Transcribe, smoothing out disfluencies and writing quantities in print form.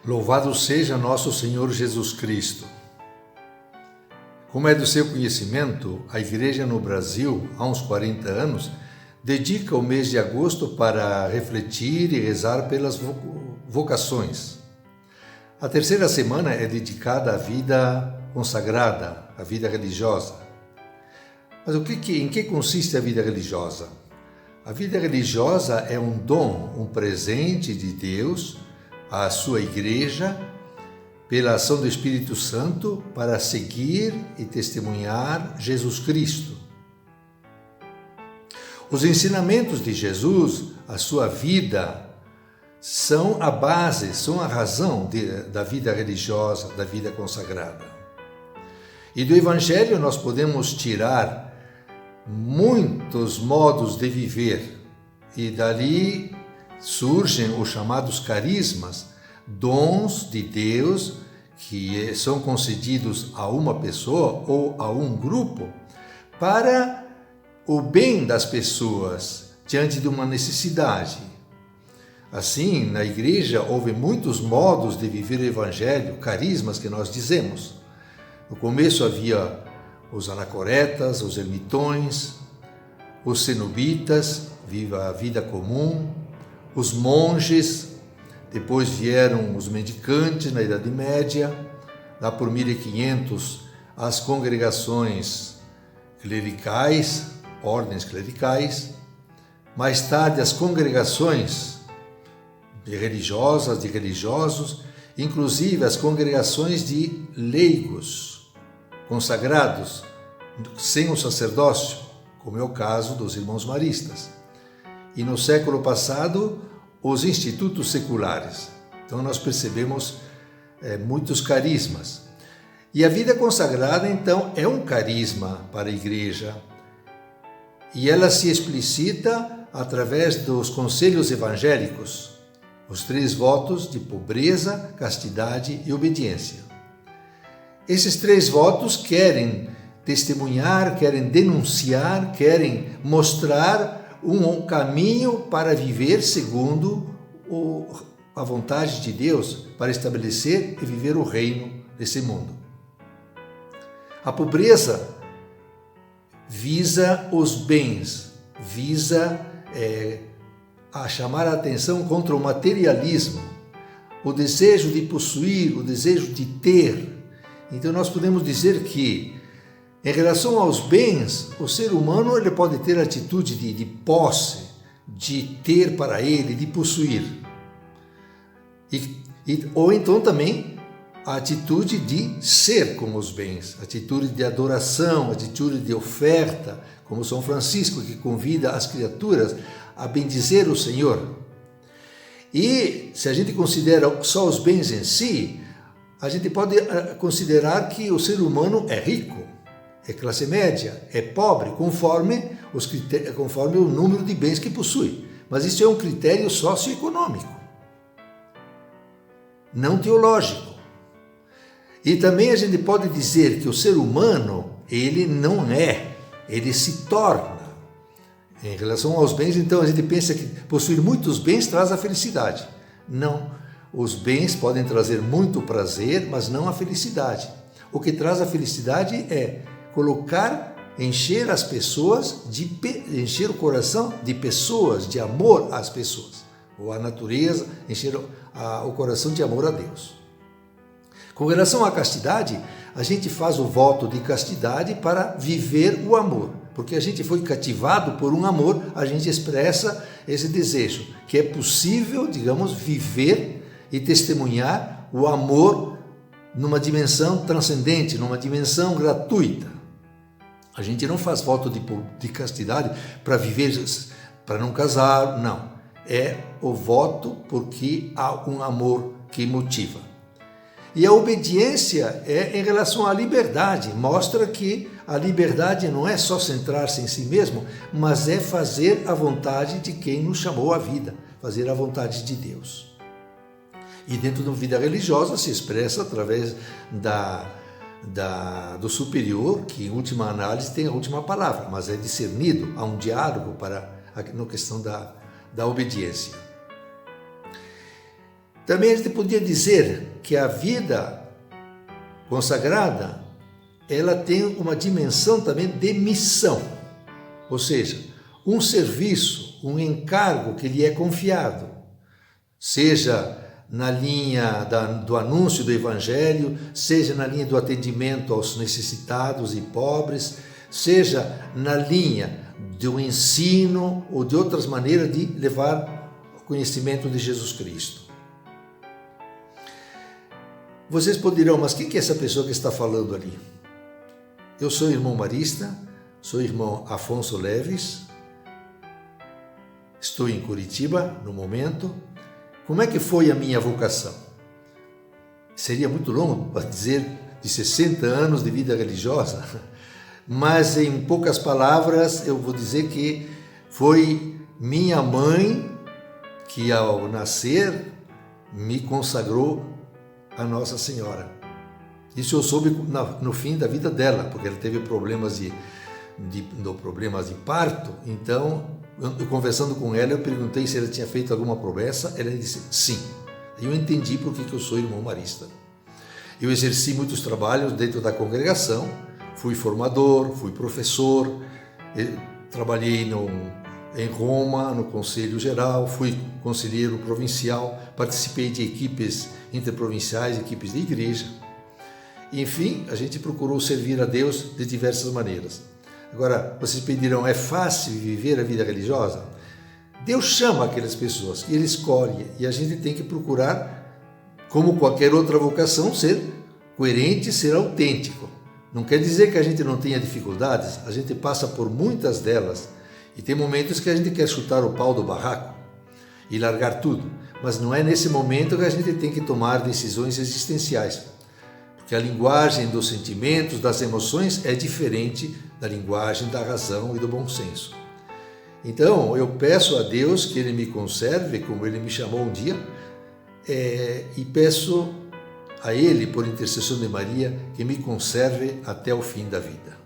Louvado seja nosso Senhor Jesus Cristo. Como é do seu conhecimento, a Igreja no Brasil, há uns 40 anos, dedica o mês de agosto para refletir e rezar pelas vocações. A terceira semana é dedicada à vida consagrada, à vida religiosa. Mas em que consiste a vida religiosa? A vida religiosa é um dom, um presente de Deus à sua Igreja, pela ação do Espírito Santo, para seguir e testemunhar Jesus Cristo. Os ensinamentos de Jesus, a sua vida, são a base, são a razão da vida religiosa, da vida consagrada. E do Evangelho nós podemos tirar muitos modos de viver, e dali surgem os chamados carismas, dons de Deus que são concedidos a uma pessoa ou a um grupo para o bem das pessoas diante de uma necessidade. Assim, na igreja houve muitos modos de viver o Evangelho, carismas que nós dizemos. No começo havia os anacoretas, os ermitões, os cenobitas, viva a vida comum, os monges, depois vieram os mendicantes na Idade Média, lá por 1500 as congregações clericais, ordens clericais, mais tarde as congregações de religiosas, de religiosos, inclusive as congregações de leigos, consagrados, sem o sacerdócio, como é o caso dos irmãos maristas. E no século passado, os institutos seculares. Então nós percebemos muitos carismas. E a vida consagrada, então, é um carisma para a Igreja. E ela se explicita através dos conselhos evangélicos, os 3 votos de pobreza, castidade e obediência. Esses 3 votos querem testemunhar, querem denunciar, querem mostrar um caminho para viver segundo a vontade de Deus, para estabelecer e viver o reino desse mundo. A pobreza visa os bens, visa a chamar a atenção contra o materialismo, o desejo de possuir, o desejo de ter. Então nós podemos dizer que em relação aos bens, o ser humano ele pode ter atitude de posse, de ter para ele, de possuir. Ou então também a atitude de ser com os bens, atitude de adoração, atitude de oferta, como São Francisco, que convida as criaturas a bendizer o Senhor. E se a gente considera só os bens em si, a gente pode considerar que o ser humano é rico, é classe média, é pobre, conforme o número de bens que possui. Mas isso é um critério socioeconômico, não teológico. E também a gente pode dizer que o ser humano, ele não é, ele se torna. Em relação aos bens, então a gente pensa que possuir muitos bens traz a felicidade. Não, os bens podem trazer muito prazer, mas não a felicidade. O que traz a felicidade é encher as pessoas, encher o coração de pessoas, de amor às pessoas, ou à natureza, encher o coração de amor a Deus. Com relação à castidade, a gente faz o voto de castidade para viver o amor, porque a gente foi cativado por um amor, a gente expressa esse desejo, que é possível, digamos, viver e testemunhar o amor numa dimensão transcendente, numa dimensão gratuita. A gente não faz voto de castidade para viver, para não casar, não. É o voto porque há um amor que motiva. E a obediência é em relação à liberdade, mostra que a liberdade não é só centrar-se em si mesmo, mas é fazer a vontade de quem nos chamou à vida, fazer a vontade de Deus. E dentro da vida religiosa se expressa através do superior, que em última análise tem a última palavra, mas é discernido, há um diálogo na questão da obediência. Também a gente podia dizer que a vida consagrada, ela tem uma dimensão também de missão, ou seja, um serviço, um encargo que lhe é confiado, seja na linha do anúncio do Evangelho, seja na linha do atendimento aos necessitados e pobres, seja na linha do ensino ou de outras maneiras de levar o conhecimento de Jesus Cristo. Vocês poderão, mas quem que é essa pessoa que está falando ali? Eu sou o irmão Marista, sou o irmão Afonso Leves, estou em Curitiba no momento. Como é que foi a minha vocação? Seria muito longo para dizer de 60 anos de vida religiosa, mas em poucas palavras eu vou dizer que foi minha mãe que ao nascer me consagrou a Nossa Senhora. Isso eu soube no fim da vida dela, porque ela teve problemas de parto. Então, eu conversando com ela, eu perguntei se ela tinha feito alguma promessa. Ela disse sim. Eu entendi por que eu sou irmão Marista. Eu exerci muitos trabalhos dentro da congregação, fui formador, fui professor, trabalhei em Roma, no Conselho Geral, fui conselheiro provincial, participei de equipes interprovinciais, equipes de igreja. Enfim, a gente procurou servir a Deus de diversas maneiras. Agora, vocês pedirão, é fácil viver a vida religiosa? Deus chama aquelas pessoas, Ele escolhe, e a gente tem que procurar, como qualquer outra vocação, ser coerente, ser autêntico. Não quer dizer que a gente não tenha dificuldades, a gente passa por muitas delas, e tem momentos que a gente quer chutar o pau do barraco e largar tudo, mas não é nesse momento que a gente tem que tomar decisões existenciais, porque a linguagem dos sentimentos, das emoções é diferente da linguagem da razão e do bom senso. Então, eu peço a Deus que Ele me conserve, como Ele me chamou um dia, e peço a Ele, por intercessão de Maria, que me conserve até o fim da vida.